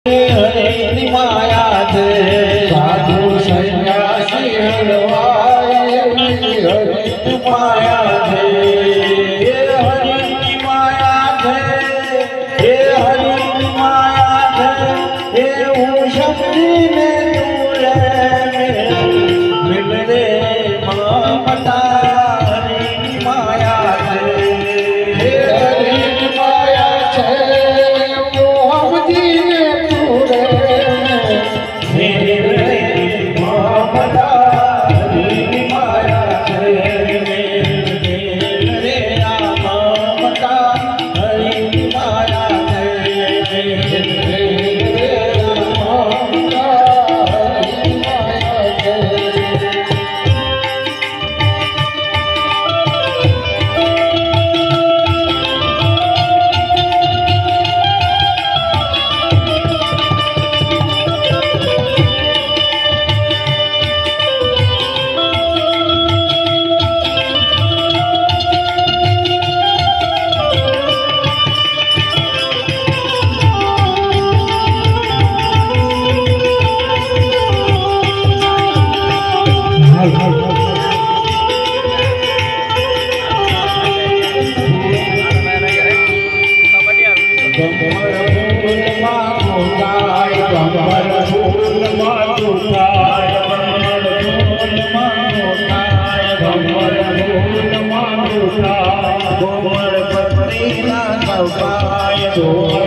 હરિની માયા છે સાધુ સંન્યાસી હલવાય હરિની માયા છે હરિની માયા છે હરિની માયા છે હું શક્તિને મિલ રે મમતા હરિની માયા છે હરિની માયા છે કોમળ પત્ની ના